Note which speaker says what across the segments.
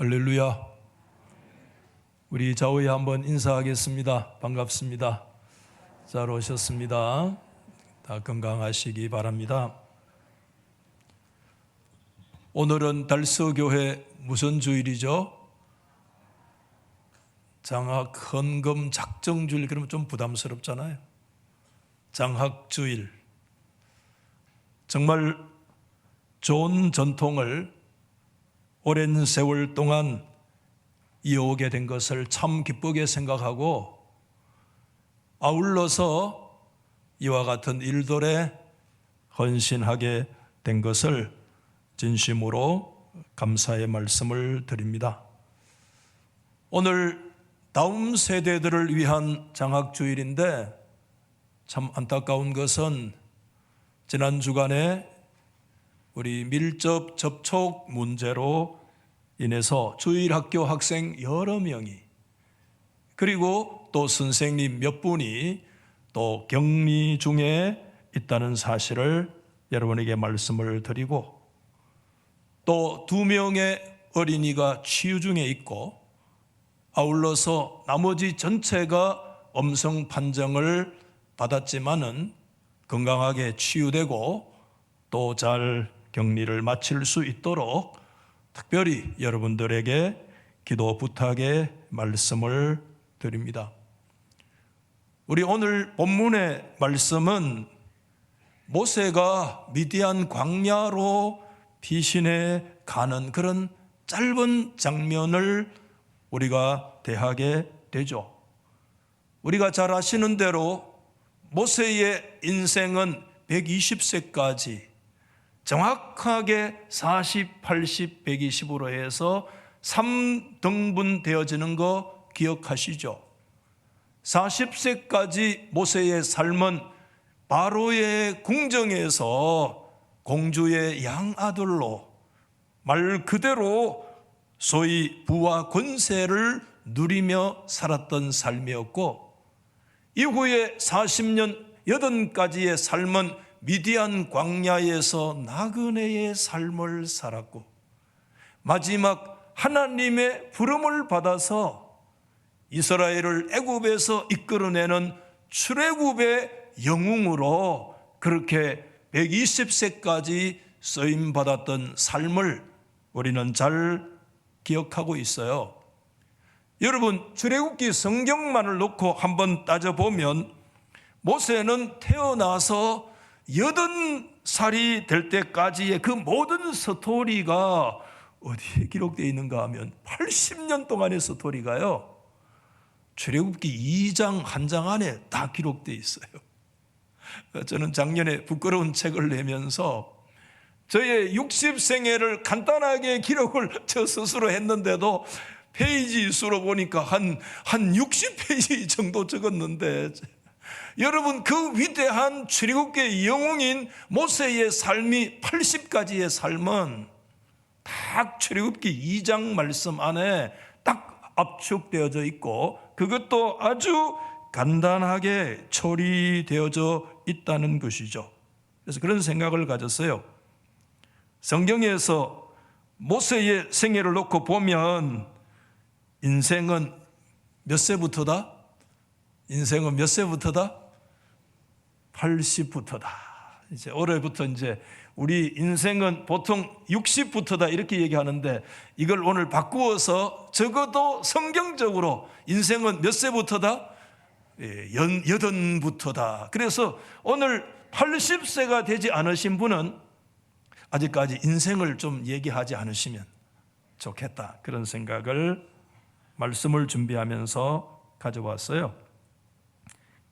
Speaker 1: 할렐루야. 우리 좌우에 한번 인사하겠습니다. 반갑습니다. 잘 오셨습니다. 다 건강하시기 바랍니다. 오늘은 달서교회 무슨 주일이죠? 장학 헌금 작정주일. 그러면 좀 부담스럽잖아요. 장학주일. 정말 좋은 전통을 오랜 세월 동안 이어오게 된 것을 참 기쁘게 생각하고, 아울러서 이와 같은 일들에 헌신하게 된 것을 진심으로 감사의 말씀을 드립니다. 오늘 다음 세대들을 위한 장학주일인데, 참 안타까운 것은 지난 주간에 우리 밀접 접촉 문제로 인해서 주일학교 학생 여러 명이, 그리고 또 선생님 몇 분이 또 격리 중에 있다는 사실을 여러분에게 말씀을 드리고, 또 2명의 어린이가 치유 중에 있고, 아울러서 나머지 전체가 엄성 판정을 받았지만은 건강하게 치유되고 또 잘 격리를 마칠 수 있도록 특별히 여러분들에게 기도 부탁의 말씀을 드립니다. 우리 오늘 본문의 말씀은 모세가 미디안 광야로 피신해 가는 그런 짧은 장면을 우리가 대하게 되죠. 우리가 잘 아시는 대로 모세의 인생은 120세까지 정확하게 40, 80, 120으로 해서 3등분 되어지는 거 기억하시죠? 40세까지 모세의 삶은 바로의 궁정에서 공주의 양아들로 말 그대로 소위 부와 권세를 누리며 살았던 삶이었고, 이후에 40년 80가지의 삶은 미디안 광야에서 나그네의 삶을 살았고, 마지막 하나님의 부름을 받아서 이스라엘을 애굽에서 이끌어내는 출애굽의 영웅으로 그렇게 120세까지 쓰임받았던 삶을 우리는 잘 기억하고 있어요. 여러분, 출애굽기 성경만을 놓고 한번 따져보면 모세는 태어나서 80살이 될 때까지의 그 모든 스토리가 어디에 기록되어 있는가 하면 80년 동안의 스토리가요, 출애굽기 2장 한 장 안에 다 기록되어 있어요. 저는 작년에 부끄러운 책을 내면서 저의 60생애를 간단하게 기록을 저 스스로 했는데도 페이지 수로 보니까 한 60페이지 정도 적었는데, 여러분, 그 위대한 출애굽기의 영웅인 모세의 삶이 80가지의 삶은 딱 출애굽기 2장 말씀 안에 딱 압축되어져 있고, 그것도 아주 간단하게 처리되어져 있다는 것이죠. 그래서 그런 생각을 가졌어요. 성경에서 모세의 생애를 놓고 보면 인생은 몇 세부터다? 인생은 몇 세부터다? 80부터다. 이제 올해부터 이제 우리 인생은 보통 60부터다 이렇게 얘기하는데, 이걸 오늘 바꾸어서 적어도 성경적으로 인생은 몇 세부터다? 80부터다. 그래서 오늘 80세가 되지 않으신 분은 아직까지 인생을 좀 얘기하지 않으시면 좋겠다, 그런 생각을 말씀을 준비하면서 가져왔어요.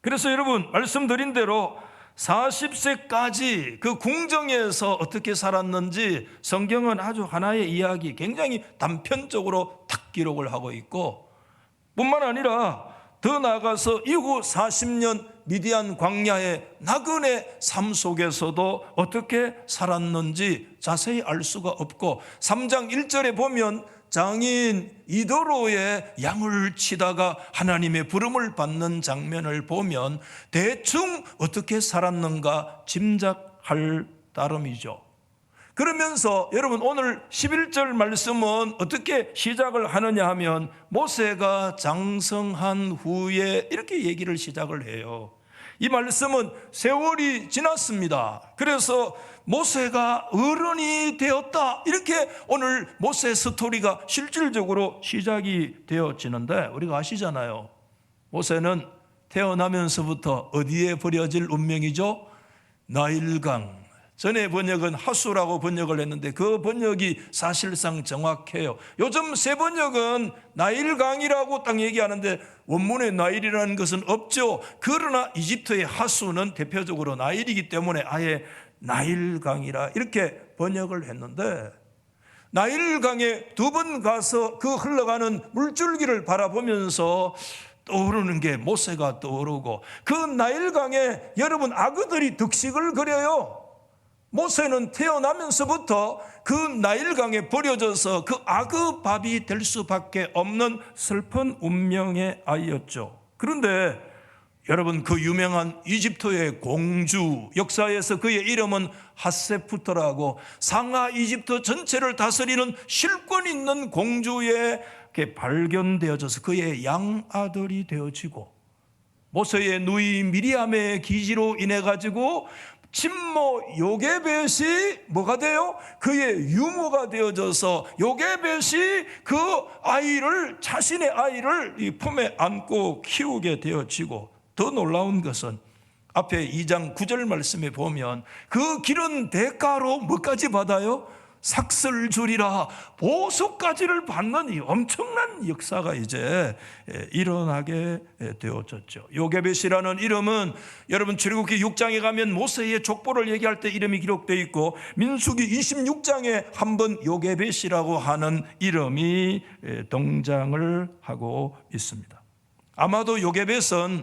Speaker 1: 그래서 여러분, 말씀드린 대로 40세까지 그 궁정에서 어떻게 살았는지 성경은 아주 하나의 이야기, 굉장히 단편적으로 탁 기록을 하고 있고, 뿐만 아니라 더 나아가서 이후 40년 미디안 광야의 나그네 삶 속에서도 어떻게 살았는지 자세히 알 수가 없고, 3장 1절에 보면 장인 이도로의 양을 치다가 하나님의 부름을 받는 장면을 보면 대충 어떻게 살았는가 짐작할 따름이죠. 그러면서 여러분 오늘 11절 말씀은 어떻게 시작을 하느냐 하면 모세가 장성한 후에 이렇게 얘기를 시작을 해요. 이 말씀은 세월이 지났습니다. 그래서 모세가 어른이 되었다, 이렇게 오늘 모세 스토리가 실질적으로 시작이 되어지는데, 우리가 아시잖아요. 모세는 태어나면서부터 어디에 버려질 운명이죠? 나일강. 전에 번역은 하수라고 번역을 했는데 그 번역이 사실상 정확해요. 요즘 새 번역은 나일강이라고 딱 얘기하는데 원문에 나일이라는 것은 없죠. 그러나 이집트의 하수는 대표적으로 나일이기 때문에 아예 나일강이라 이렇게 번역을 했는데, 나일강에 두 번 가서 그 흘러가는 물줄기를 바라보면서 떠오르는 게 모세가 떠오르고, 그 나일강에 여러분 악어들이 득식을 그려요. 모세는 태어나면서부터 그 나일강에 버려져서 그 악어밥이 될 수밖에 없는 슬픈 운명의 아이였죠. 그런데 여러분, 그 유명한 이집트의 공주, 역사에서 그의 이름은 핫세푸트라고 상하 이집트 전체를 다스리는 실권 있는 공주에 발견되어져서 그의 양아들이 되어지고, 모세의 누이 미리암의 기지로 인해 가지고 친모 요게벳이 뭐가 돼요? 그의 유모가 되어져서 요게벳이 그 아이를, 자신의 아이를 이 품에 안고 키우게 되어지고, 더 놀라운 것은 앞에 2장 9절 말씀에 보면 그 기른 대가로 뭐까지 받아요? 삭슬 주리라, 보석까지를 받는 이 엄청난 역사가 이제 일어나게 되어졌죠. 요게벳이라는 이름은 여러분 출애굽기 6장에 가면 모세의 족보를 얘기할 때 이름이 기록되어 있고, 민수기 26장에 한번 요게벳이라고 하는 이름이 등장을 하고 있습니다. 아마도 요게벳은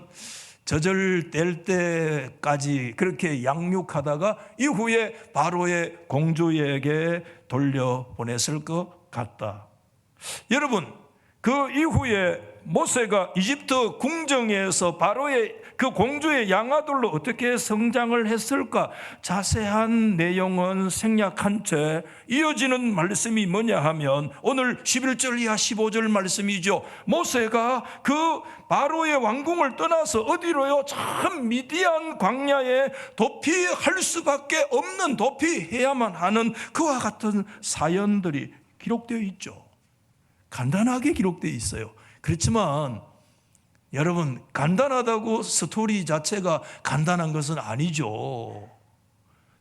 Speaker 1: 젖을 뗄 때까지 그렇게 양육하다가 이후에 바로의 공주에게 돌려보냈을 것 같다. 여러분, 그 이후에 모세가 이집트 궁정에서 바로의 그 공주의 양아들로 어떻게 성장을 했을까? 자세한 내용은 생략한 채 이어지는 말씀이 뭐냐 하면 오늘 11절 이하 15절 말씀이죠. 모세가 그 바로의 왕궁을 떠나서 어디로요? 참 미디안 광야에 도피할 수밖에 없는, 도피해야만 하는 그와 같은 사연들이 기록되어 있죠. 간단하게 기록되어 있어요. 그렇지만 여러분, 간단하다고 스토리 자체가 간단한 것은 아니죠.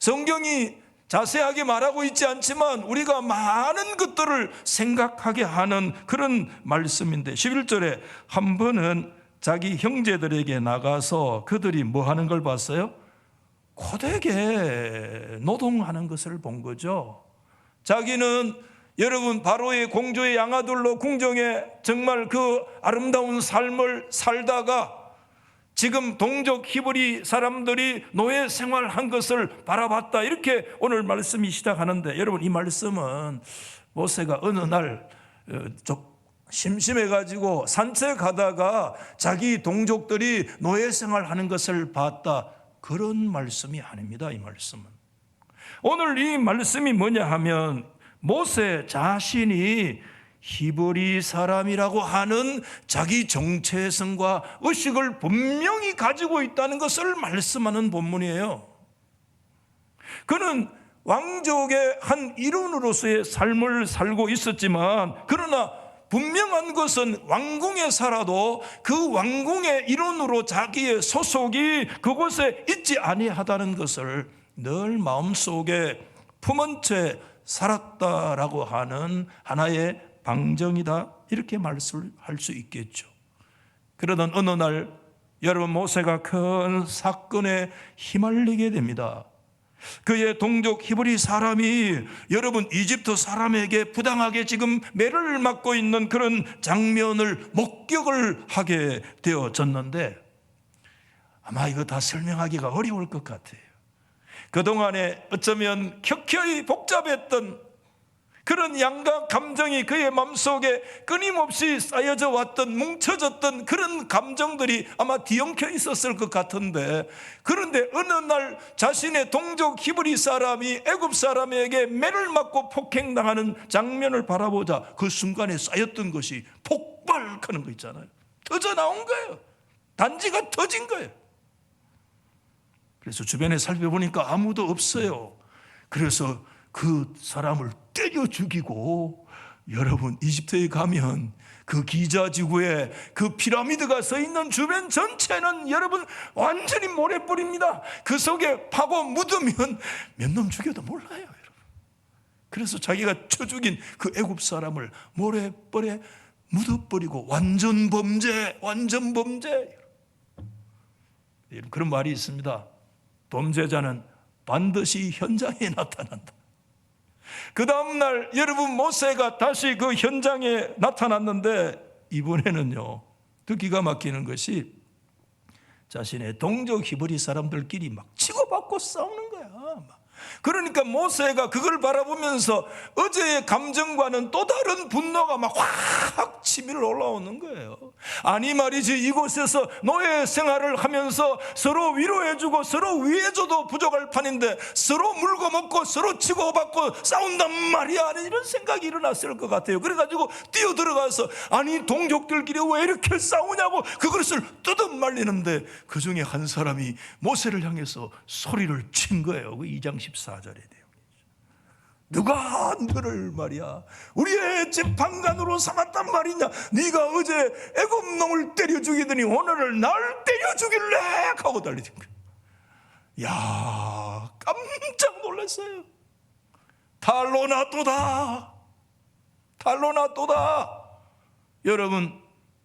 Speaker 1: 성경이 자세하게 말하고 있지 않지만 우리가 많은 것들을 생각하게 하는 그런 말씀인데, 11절에 한 번은 자기 형제들에게 나가서 그들이 뭐 하는 걸 봤어요? 고되게 노동하는 것을 본 거죠. 자기는 여러분 바로의 공주의 양아들로 궁정에 정말 그 아름다운 삶을 살다가 지금 동족 히브리 사람들이 노예 생활한 것을 바라봤다, 이렇게 오늘 말씀이 시작하는데, 여러분 이 말씀은 모세가 어느 날 심심해가지고 산책하다가 자기 동족들이 노예 생활하는 것을 봤다, 그런 말씀이 아닙니다. 이 말씀은 오늘 이 말씀이 뭐냐 하면 모세 자신이 히브리 사람이라고 하는 자기 정체성과 의식을 분명히 가지고 있다는 것을 말씀하는 본문이에요. 그는 왕족의 한 일원으로서의 삶을 살고 있었지만, 그러나 분명한 것은 왕궁에 살아도 그 왕궁의 일원으로 자기의 소속이 그곳에 있지 아니하다는 것을 늘 마음속에 품은 채 살았다라고 하는 하나의 방정이다, 이렇게 말씀할 수 있겠죠. 그러던 어느 날 여러분, 모세가 큰 사건에 휘말리게 됩니다. 그의 동족 히브리 사람이 여러분 이집트 사람에게 부당하게 지금 매를 맞고 있는 그런 장면을 목격을 하게 되어졌는데, 아마 이거 다 설명하기가 어려울 것 같아요. 그동안에 어쩌면 켜켜이 복잡했던 그런 양가 감정이 그의 마음속에 끊임없이 쌓여져 왔던, 뭉쳐졌던 그런 감정들이 아마 뒤엉켜 있었을 것 같은데, 그런데 어느 날 자신의 동족 히브리 사람이 애굽 사람에게 매를 맞고 폭행당하는 장면을 바라보자 그 순간에 쌓였던 것이 폭발하는 거 있잖아요. 터져 나온 거예요. 단지가 터진 거예요. 그래서 주변에 살펴보니까 아무도 없어요. 그래서 그 사람을 때려 죽이고, 여러분 이집트에 가면 그 기자지구에 그 피라미드가 서 있는 주변 전체는 여러분 완전히 모래불입니다. 그 속에 파고 묻으면 몇 놈 죽여도 몰라요, 여러분. 그래서 자기가 쳐 죽인 그 애굽 사람을 모래불에 묻어버리고 완전 범죄, 완전 범죄. 그런 말이 있습니다. 범죄자는 반드시 현장에 나타난다. 그 다음날 여러분 모세가 다시 그 현장에 나타났는데, 이번에는요 더 기가 막히는 것이 자신의 동족 히브리 사람들끼리 막 치고받고 싸우는 거야. 그러니까 모세가 그걸 바라보면서 어제의 감정과는 또 다른 분노가 막 확 치밀어 올라오는 거예요. 아니 말이지, 이곳에서 노예 생활을 하면서 서로 위로해주고 서로 위해줘도 부족할 판인데 서로 물고 먹고 서로 치고받고 싸운단 말이야, 이런 생각이 일어났을 것 같아요. 그래가지고 뛰어들어가서 아니 동족들끼리 왜 이렇게 싸우냐고 그것을 뜯어말리는데, 그 중에 한 사람이 모세를 향해서 소리를 친 거예요. 그 2장 14절에 돼요. 누가 너를 말이야 우리의 재판관으로 삼았단 말이냐? 네가 어제 애굽 놈을 때려 죽이더니 오늘을 날 때려 죽일래? 하고 달리는 거야. 야, 깜짝 놀랐어요. 탈로나또다, 탈로나또다. 여러분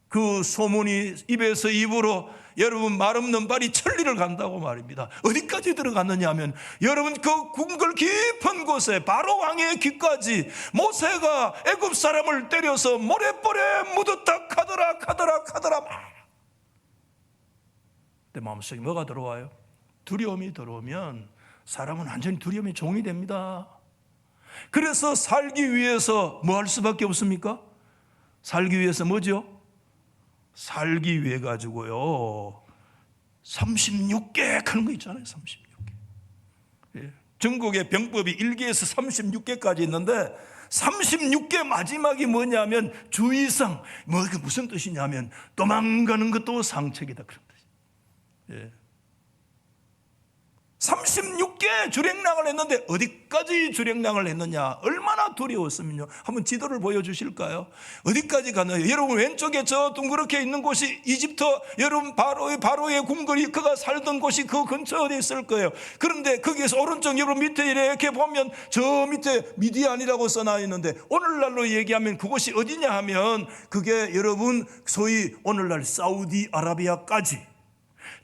Speaker 1: 그 소문이 입에서 입으로 여러분 말 없는 발이 천리를 간다고 말입니다. 어디까지 들어갔느냐 하면 여러분 그 궁궐 깊은 곳에 바로 왕의 귀까지 모세가 애굽 사람을 때려서 모래벌에 묻었다 카더라. 내 마음속에 뭐가 들어와요? 두려움이 들어오면 사람은 완전히 두려움의 종이 됩니다. 그래서 살기 위해서 뭐 할 수밖에 없습니까? 살기 위해서 뭐죠? 살기 위해 가지고요 36개 하는 거 있잖아요. 36개. 전국의 병법이 1개에서 36개까지 있는데 36개 마지막이 뭐냐면 주의상, 뭐 무슨 뜻이냐면 도망가는 것도 상책이다, 그런 뜻이에요. 36개 주랭랑을 했는데 어디까지 주랭랑을 했느냐? 얼마나 두려웠으면요. 한번 지도를 보여주실까요? 어디까지 갔나요? 여러분 왼쪽에 저 둥그렇게 있는 곳이 이집트, 여러분 바로의 궁궐이 그가 살던 곳이 그 근처에 있을 거예요. 그런데 거기에서 오른쪽 여러분 밑에 이렇게 보면 저 밑에 미디안이라고 써놔 있는데, 오늘날로 얘기하면 그곳이 어디냐 하면 그게 여러분 소위 오늘날 사우디아라비아까지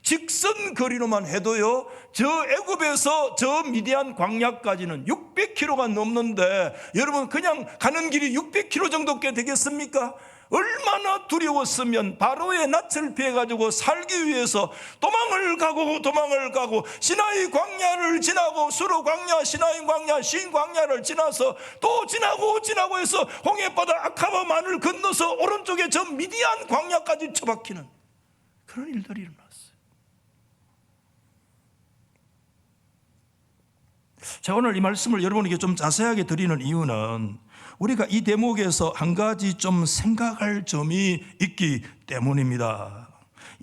Speaker 1: 직선 거리로만 해도요 저 애굽에서 저 미디안 광야까지는 600km가 넘는데, 여러분 그냥 가는 길이 600km 정도께 되겠습니까? 얼마나 두려웠으면 바로의 낯을 피해가지고 살기 위해서 도망을 가고 시나이 광야를 지나고 수르 광야, 시나이 광야, 신 광야를 지나서 또 지나고 해서 홍해바다 아카바만을 건너서 오른쪽에 저 미디안 광야까지 처박히는 그런 일들이 일어났어요. 제가 오늘 이 말씀을 여러분에게 좀 자세하게 드리는 이유는 우리가 이 대목에서 한 가지 좀 생각할 점이 있기 때문입니다.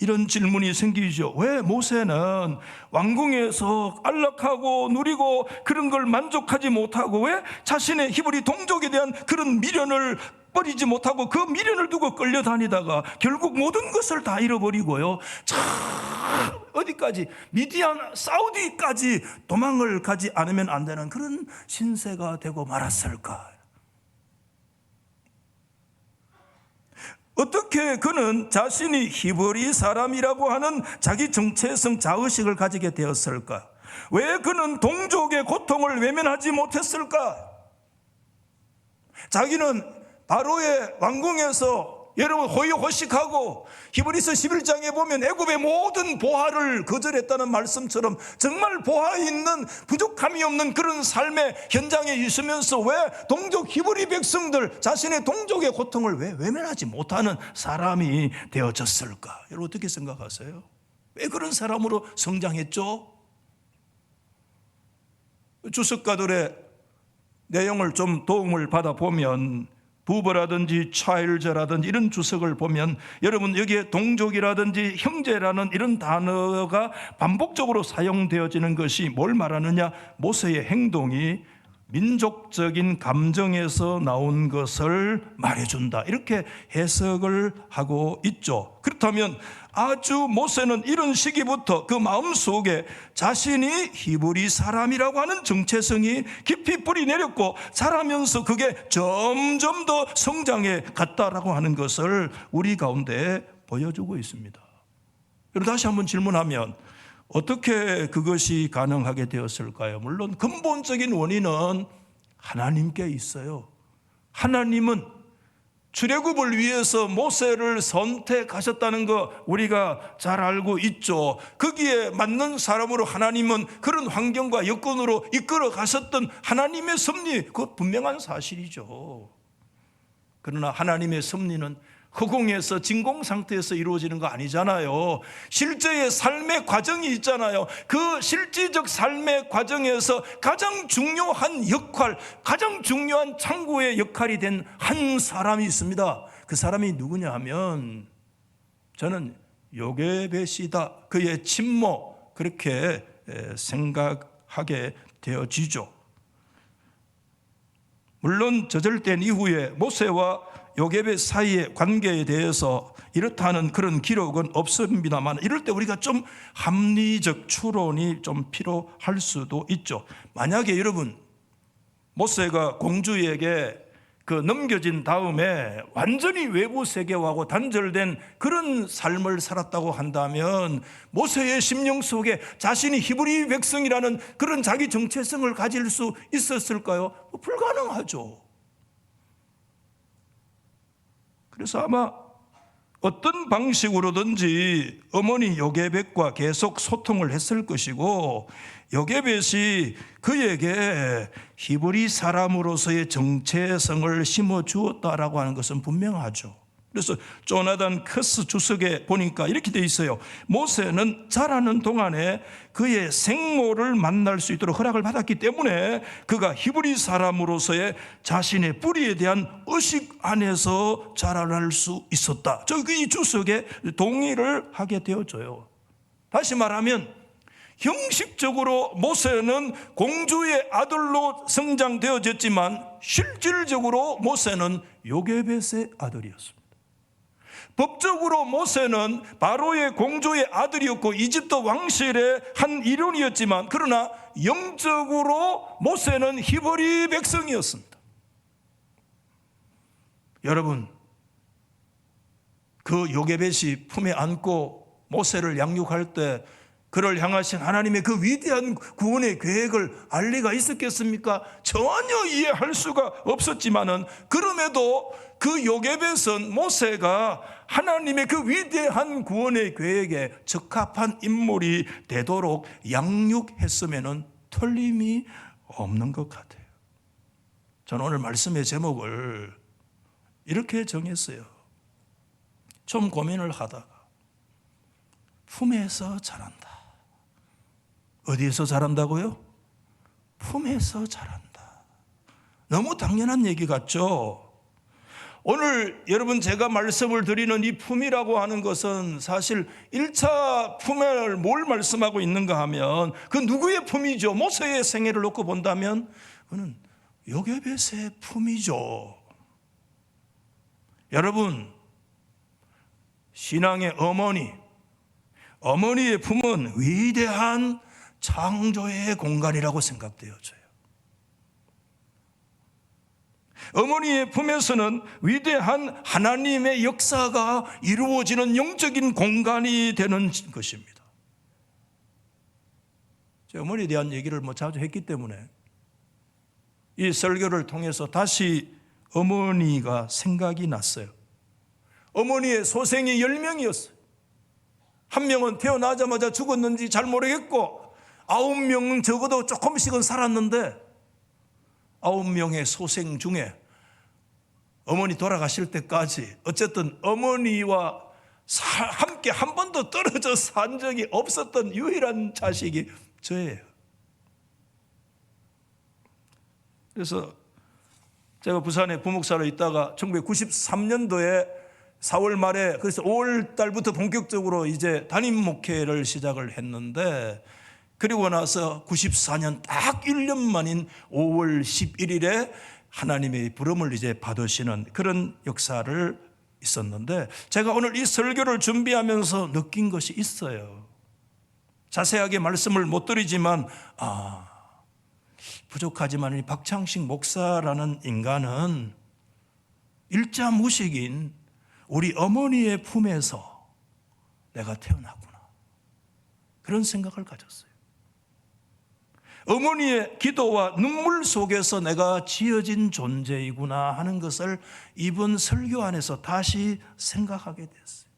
Speaker 1: 이런 질문이 생기죠. 왜 모세는 왕궁에서 안락하고 누리고 그런 걸 만족하지 못하고 왜 자신의 히브리 동족에 대한 그런 미련을 버리지 못하고 그 미련을 두고 끌려다니다가 결국 모든 것을 다 잃어버리고요 어디까지? 미디안, 사우디까지 도망을 가지 않으면 안 되는 그런 신세가 되고 말았을까? 어떻게 그는 자신이 히브리 사람이라고 하는 자기 정체성 자의식을 가지게 되었을까? 왜 그는 동족의 고통을 외면하지 못했을까? 자기는 바로의 왕궁에서 여러분 호의호식하고 히브리서 11장에 보면 애굽의 모든 보화를 거절했다는 말씀처럼 정말 보화 있는 부족함이 없는 그런 삶의 현장에 있으면서 왜 동족 히브리 백성들 자신의 동족의 고통을 왜 외면하지 못하는 사람이 되어졌을까? 여러분 어떻게 생각하세요? 왜 그런 사람으로 성장했죠? 주석가들의 내용을 좀 도움을 받아보면 부부라든지 차일저라든지 이런 주석을 보면 여러분 여기에 동족이라든지 형제라는 이런 단어가 반복적으로 사용되어지는 것이 뭘 말하느냐? 모세의 행동이 민족적인 감정에서 나온 것을 말해준다, 이렇게 해석을 하고 있죠. 그렇다면 아주 모세는 이런 시기부터 그 마음속에 자신이 히브리 사람이라고 하는 정체성이 깊이 뿌리 내렸고 자라면서 그게 점점 더 성장해 갔다라고 하는 것을 우리 가운데 보여주고 있습니다. 여러분 다시 한번 질문하면 어떻게 그것이 가능하게 되었을까요? 물론 근본적인 원인은 하나님께 있어요. 하나님은 출애굽을 위해서 모세를 선택하셨다는 거 우리가 잘 알고 있죠. 거기에 맞는 사람으로 하나님은 그런 환경과 여건으로 이끌어 가셨던 하나님의 섭리, 그거 분명한 사실이죠. 그러나 하나님의 섭리는 허공에서 진공 상태에서 이루어지는 거 아니잖아요. 실제의 삶의 과정이 있잖아요. 그 실질적 삶의 과정에서 가장 중요한 역할, 가장 중요한 창구의 역할이 된 한 사람이 있습니다. 그 사람이 누구냐 하면 저는 요게벳이다, 그의 친모, 그렇게 생각하게 되어지죠. 물론 저절된 이후에 모세와 요게벳 사이의 관계에 대해서 이렇다는 그런 기록은 없습니다만 이럴 때 우리가 좀 합리적 추론이 좀 필요할 수도 있죠. 만약에 여러분 모세가 공주에게 그 넘겨진 다음에 완전히 외부 세계하고 단절된 그런 삶을 살았다고 한다면 모세의 심령 속에 자신이 히브리 백성이라는 그런 자기 정체성을 가질 수 있었을까요? 불가능하죠. 그래서 아마 어떤 방식으로든지 어머니 요게벳과 계속 소통을 했을 것이고 요게벳이 그에게 히브리 사람으로서의 정체성을 심어주었다라고 하는 것은 분명하죠. 그래서 조나단 커스 주석에 보니까 이렇게 돼 있어요. 모세는 자라는 동안에 그의 생모를 만날 수 있도록 허락을 받았기 때문에 그가 히브리 사람으로서의 자신의 뿌리에 대한 의식 안에서 자라날 수 있었다. 이 주석에 동의를 하게 되어져요. 다시 말하면 형식적으로 모세는 공주의 아들로 성장되어졌지만 실질적으로 모세는 요게벳의 아들이었습니다. 법적으로 모세는 바로의 공주의 아들이었고 이집트 왕실의 한 일원이었지만 그러나 영적으로 모세는 히브리 백성이었습니다. 여러분, 그 요게벳이 품에 안고 모세를 양육할 때 그를 향하신 하나님의 그 위대한 구원의 계획을 알 리가 있었겠습니까? 전혀 이해할 수가 없었지만은 그럼에도 그 요게벳은 모세가 하나님의 그 위대한 구원의 계획에 적합한 인물이 되도록 양육했으면은 틀림이 없는 것 같아요. 저는 오늘 말씀의 제목을 이렇게 정했어요. 좀 고민을 하다가 품에서 자란다. 어디에서 자란다고요? 품에서 자란다. 너무 당연한 얘기 같죠? 오늘 여러분 제가 말씀을 드리는 이 품이라고 하는 것은 사실 1차 품을 뭘 말씀하고 있는가 하면 그 누구의 품이죠? 모세의 생애를 놓고 본다면 그는 요게벳의 품이죠. 여러분, 신앙의 어머니의 품은 위대한 창조의 공간이라고 생각되어져요. 어머니의 품에서는 위대한 하나님의 역사가 이루어지는 영적인 공간이 되는 것입니다. 제 어머니에 대한 얘기를 자주 했기 때문에 이 설교를 통해서 다시 어머니가 생각이 났어요. 어머니의 소생이 10명이었어요. 한 명은 태어나자마자 죽었는지 잘 모르겠고 9명은 적어도 조금씩은 살았는데 9명의 소생 중에 어머니 돌아가실 때까지 어쨌든 어머니와 함께 한 번도 떨어져 산 적이 없었던 유일한 자식이 저예요. 그래서 제가 부산에 부목사로 있다가 1993년도에 4월 말에 그래서 5월 달부터 본격적으로 이제 담임 목회를 시작을 했는데 그리고 나서 94년 딱 1년 만인 5월 11일에 하나님의 부름을 이제 받으시는 그런 역사를 있었는데 제가 오늘 이 설교를 준비하면서 느낀 것이 있어요. 자세하게 말씀을 못 드리지만 부족하지만 이 박창식 목사라는 인간은 일자무식인 우리 어머니의 품에서 내가 태어났구나 그런 생각을 가졌어요. 어머니의 기도와 눈물 속에서 내가 지어진 존재이구나 하는 것을 이번 설교 안에서 다시 생각하게 됐어요.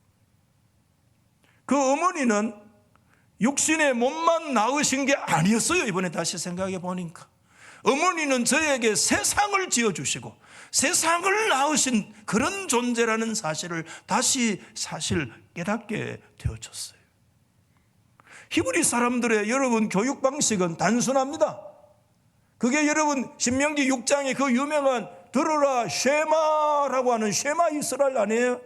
Speaker 1: 그 어머니는 육신의 몸만 낳으신 게 아니었어요. 이번에 다시 생각해 보니까 어머니는 저에게 세상을 지어주시고 세상을 낳으신 그런 존재라는 사실을 다시 깨닫게 되어졌어요. 히브리 사람들의 여러분 교육 방식은 단순합니다. 그게 여러분 신명기 6장에 그 유명한 들으라 쉐마라고 하는 쉐마 이스라엘 아니에요?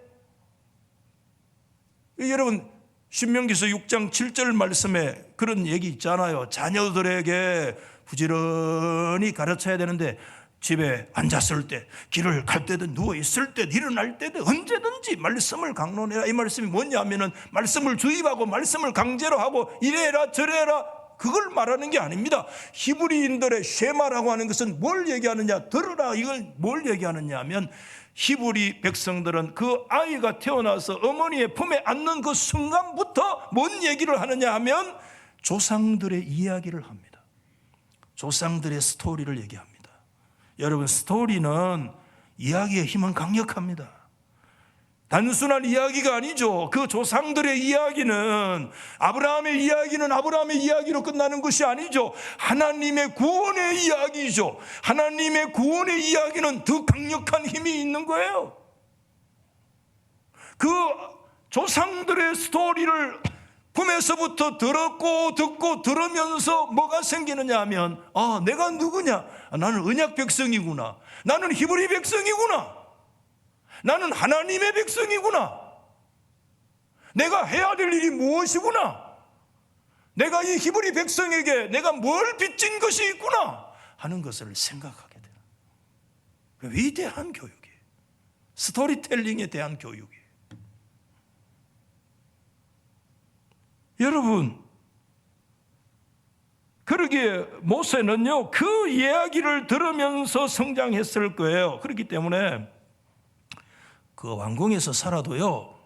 Speaker 1: 여러분 신명기서 6장 7절 말씀에 그런 얘기 있잖아요. 자녀들에게 부지런히 가르쳐야 되는데 집에 앉았을 때, 길을 갈 때든 누워있을 때, 일어날 때든 언제든지 말씀을 강론해라. 이 말씀이 뭐냐면은 말씀을 주입하고 말씀을 강제로 하고 이래라 저래라 그걸 말하는 게 아닙니다. 히브리인들의 쉐마라고 하는 것은 뭘 얘기하느냐, 들으라 이걸 뭘 얘기하느냐 하면 히브리 백성들은 그 아이가 태어나서 어머니의 품에 안는 그 순간부터 뭔 얘기를 하느냐 하면 조상들의 이야기를 합니다. 조상들의 스토리를 얘기합니다. 여러분 스토리는 이야기의 힘은 강력합니다. 단순한 이야기가 아니죠. 그 조상들의 이야기는 아브라함의 이야기로 끝나는 것이 아니죠. 하나님의 구원의 이야기죠. 하나님의 구원의 이야기는 더 강력한 힘이 있는 거예요. 그 조상들의 스토리를 품에서부터 듣고 들으면서 뭐가 생기느냐 하면 내가 누구냐? 나는 언약 백성이구나. 나는 히브리 백성이구나. 나는 하나님의 백성이구나. 내가 해야 될 일이 무엇이구나. 내가 이 히브리 백성에게 내가 뭘 빚진 것이 있구나 하는 것을 생각하게 돼요. 위대한 교육이에요. 스토리텔링에 대한 교육이에요. 여러분, 그러기에 모세는요 그 이야기를 들으면서 성장했을 거예요. 그렇기 때문에 그 왕궁에서 살아도요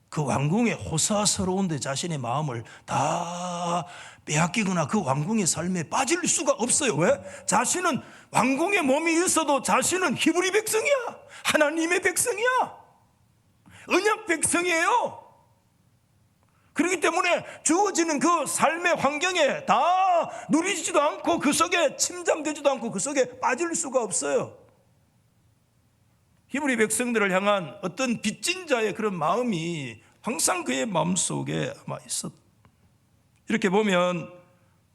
Speaker 1: 그 왕궁의 호사스러운데 자신의 마음을 다 빼앗기거나 그 왕궁의 삶에 빠질 수가 없어요. 왜? 자신은 왕궁의 몸이 있어도 자신은 히브리 백성이야. 하나님의 백성이야. 언약 백성이에요. 그렇기 때문에 주어지는 그 삶의 환경에 다 누리지도 않고 그 속에 침잠되지도 않고 그 속에 빠질 수가 없어요. 히브리 백성들을 향한 어떤 빚진 자의 그런 마음이 항상 그의 마음속에 아마 있었. 이렇게 보면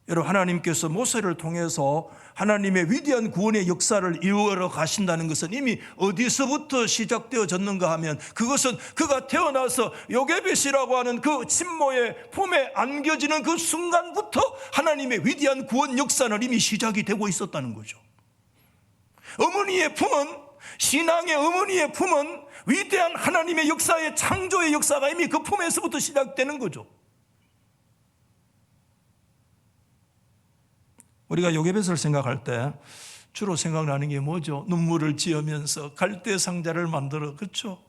Speaker 1: 여러분 하나님께서 모세를 통해서 하나님의 위대한 구원의 역사를 이루어 가신다는 것은 이미 어디서부터 시작되어졌는가 하면 그것은 그가 태어나서 요게벳이라고 하는 그 친모의 품에 안겨지는 그 순간부터 하나님의 위대한 구원 역사는 이미 시작이 되고 있었다는 거죠. 어머니의 품은 신앙의 어머니의 품은 위대한 하나님의 역사의 창조의 역사가 이미 그 품에서부터 시작되는 거죠. 우리가 요게벳을 생각할 때 주로 생각나는 게 뭐죠? 눈물을 지으면서 갈대 상자를 만들어, 그렇죠?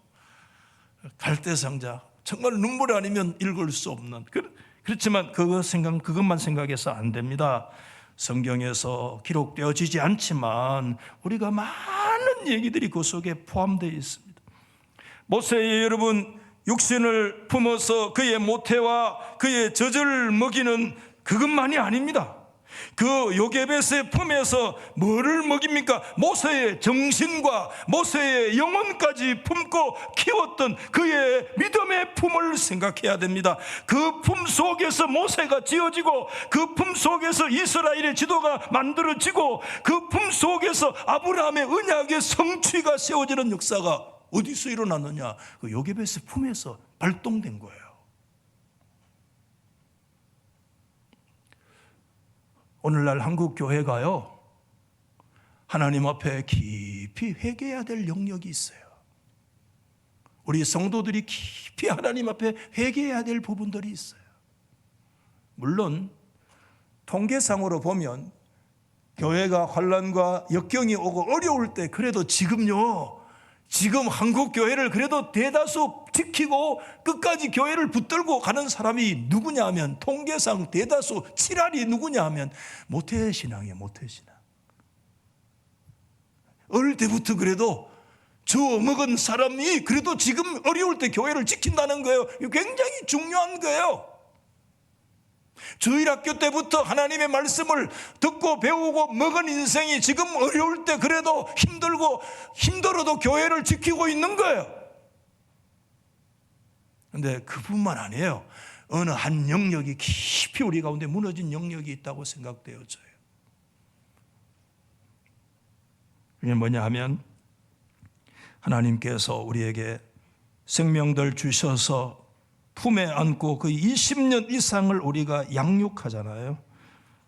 Speaker 1: 갈대 상자 정말 눈물 아니면 읽을 수 없는. 그렇지만 그것만 생각해서 안 됩니다. 성경에서 기록되어지지 않지만 우리가 많은 얘기들이 그 속에 포함되어 있습니다. 모세의 여러분 육신을 품어서 그의 모태와 그의 젖을 먹이는 그것만이 아닙니다. 그 요게벳의 품에서 뭐를 먹입니까? 모세의 정신과 모세의 영혼까지 품고 키웠던 그의 믿음의 품을 생각해야 됩니다. 그 품 속에서 모세가 지어지고 그 품 속에서 이스라엘의 지도가 만들어지고 그 품 속에서 아브라함의 언약의 성취가 세워지는 역사가 어디서 일어났느냐? 그 요게벳의 품에서 발동된 거예요. 오늘날 한국 교회가요, 하나님 앞에 깊이 회개해야 될 영역이 있어요. 우리 성도들이 깊이 하나님 앞에 회개해야 될 부분들이 있어요. 물론 통계상으로 보면 교회가 환난과 역경이 오고 어려울 때 그래도 지금 한국 교회를 그래도 대다수 지키고 끝까지 교회를 붙들고 가는 사람이 누구냐 하면 통계상 대다수 7할이 누구냐 하면 모태신앙이에요. 모태신앙. 어릴 때부터 그래도 주워 먹은 사람이 그래도 지금 어려울 때 교회를 지킨다는 거예요. 이거 굉장히 중요한 거예요. 주일학교 때부터 하나님의 말씀을 듣고 배우고 먹은 인생이 지금 어려울 때 그래도 힘들어도 교회를 지키고 있는 거예요. 그런데 그뿐만 아니에요. 어느 한 영역이 깊이 우리 가운데 무너진 영역이 있다고 생각되어져요. 그게 뭐냐 하면 하나님께서 우리에게 생명들 주셔서 품에 안고 거의 20년 이상을 우리가 양육하잖아요.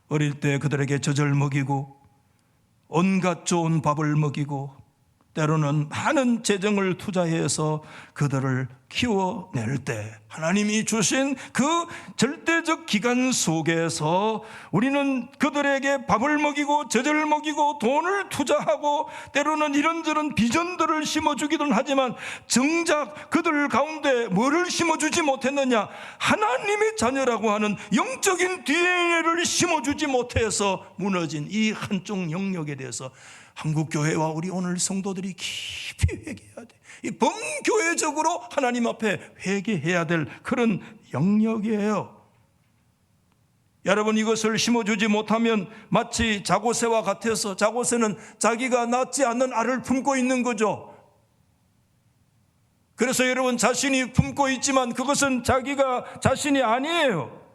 Speaker 1: 어릴 때 그들에게 젖을 먹이고 온갖 좋은 밥을 먹이고 때로는 많은 재정을 투자해서 그들을 키워낼 때 하나님이 주신 그 절대적 기간 속에서 우리는 그들에게 밥을 먹이고 젖을 먹이고 돈을 투자하고 때로는 이런저런 비전들을 심어주기는 하지만 정작 그들 가운데 뭐를 심어주지 못했느냐? 하나님의 자녀라고 하는 영적인 DNA를 심어주지 못해서 무너진 이 한쪽 영역에 대해서 한국교회와 우리 오늘 성도들이 깊이 회개해야 돼. 이 범교회적으로 하나님 앞에 회개해야 될 그런 영역이에요. 여러분, 이것을 심어주지 못하면 마치 자고새와 같아서, 자고새는 자기가 낳지 않는 알을 품고 있는 거죠. 그래서 여러분, 자신이 품고 있지만 그것은 자기가 자신이 아니에요.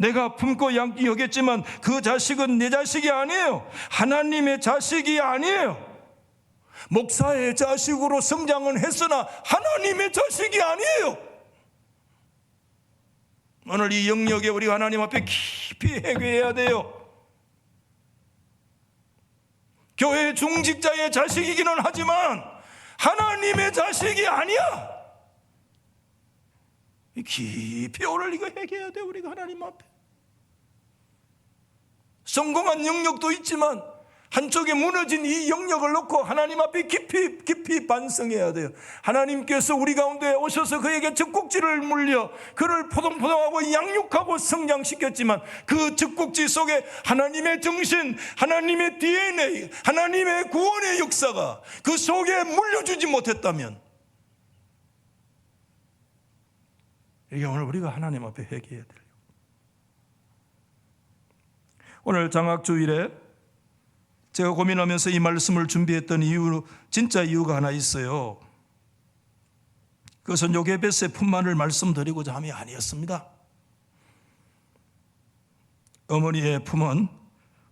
Speaker 1: 내가 품고 여겼지만 그 자식은 내 자식이 아니에요. 하나님의 자식이 아니에요. 목사의 자식으로 성장은 했으나 하나님의 자식이 아니에요. 오늘 이 영역에 우리가 하나님 앞에 깊이 회개해야 돼요. 교회 중직자의 자식이기는 하지만 하나님의 자식이 아니야. 깊이 오늘 이거 회개해야 돼요. 우리가 하나님 앞에. 성공한 영역도 있지만 한쪽에 무너진 이 영역을 놓고 하나님 앞에 깊이 반성해야 돼요. 하나님께서 우리 가운데 오셔서 그에게 젖꼭지를 물려 그를 포동포동하고 양육하고 성장시켰지만 그 젖꼭지 속에 하나님의 정신, 하나님의 DNA, 하나님의 구원의 역사가 그 속에 물려주지 못했다면 이게 오늘 우리가 하나님 앞에 회개해야 돼요. 오늘 장학주일에 제가 고민하면서 이 말씀을 준비했던 진짜 이유가 하나 있어요. 그것은 요게벳의 품만을 말씀드리고자 함이 아니었습니다. 어머니의 품은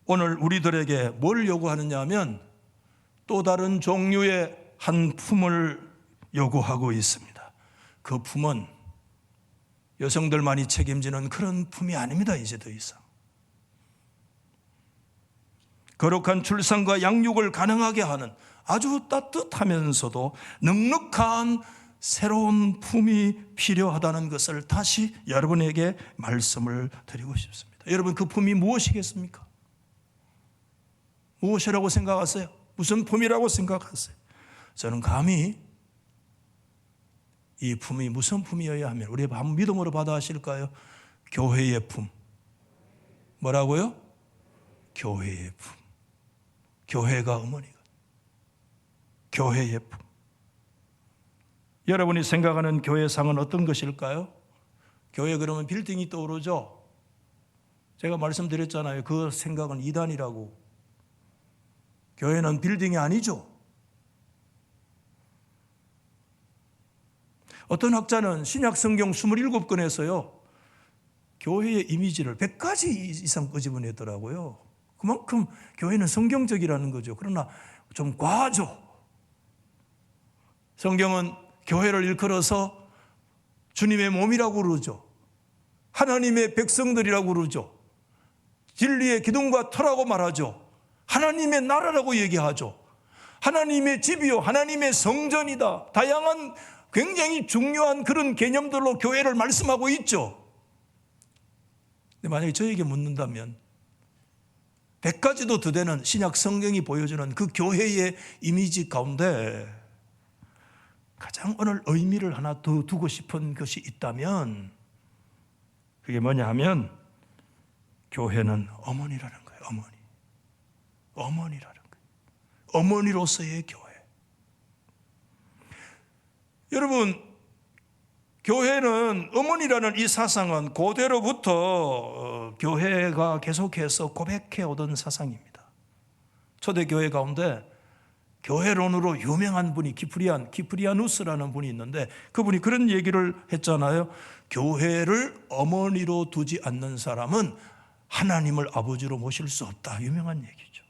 Speaker 1: 오늘 우리들에게 뭘 요구하느냐 하면 또 다른 종류의 한 품을 요구하고 있습니다. 그 품은 여성들만이 책임지는 그런 품이 아닙니다. 이제 더 이상 거룩한 출산과 양육을 가능하게 하는 아주 따뜻하면서도 넉넉한 새로운 품이 필요하다는 것을 다시 여러분에게 말씀을 드리고 싶습니다. 여러분, 그 품이 무엇이겠습니까? 무엇이라고 생각하세요? 무슨 품이라고 생각하세요? 저는 감히 이 품이 무슨 품이어야 하면 우리 믿음으로 받아하실까요? 교회의 품. 뭐라고요? 교회의 품. 교회가 어머니가 교회의 품. 여러분이 생각하는 교회상은 어떤 것일까요? 교회 그러면 빌딩이 떠오르죠? 제가 말씀드렸잖아요. 그 생각은 이단이라고. 교회는 빌딩이 아니죠. 어떤 학자는 신약 성경 27권에서요. 교회의 이미지를 100가지 이상 끄집어내더라고요. 그만큼 교회는 성경적이라는 거죠. 그러나 좀 과하죠. 성경은 교회를 일컬어서 주님의 몸이라고 그러죠. 하나님의 백성들이라고 그러죠. 진리의 기둥과 터라고 말하죠. 하나님의 나라라고 얘기하죠. 하나님의 집이요, 하나님의 성전이다. 다양한 굉장히 중요한 그런 개념들로 교회를 말씀하고 있죠. 근데 만약에 저에게 묻는다면 100가지도 더 되는 신약 성경이 보여주는 그 교회의 이미지 가운데 가장 오늘 의미를 하나 더 두고 싶은 것이 있다면 그게 뭐냐 하면 교회는 어머니라는 거예요. 어머니라는 거예요. 어머니로서의 교회. 여러분, 교회는 어머니라는 이 사상은 고대로부터 교회가 계속해서 고백해 오던 사상입니다. 초대교회 가운데 교회론으로 유명한 분이 키프리아누스라는 분이 있는데 그분이 그런 얘기를 했잖아요. 교회를 어머니로 두지 않는 사람은 하나님을 아버지로 모실 수 없다. 유명한 얘기죠.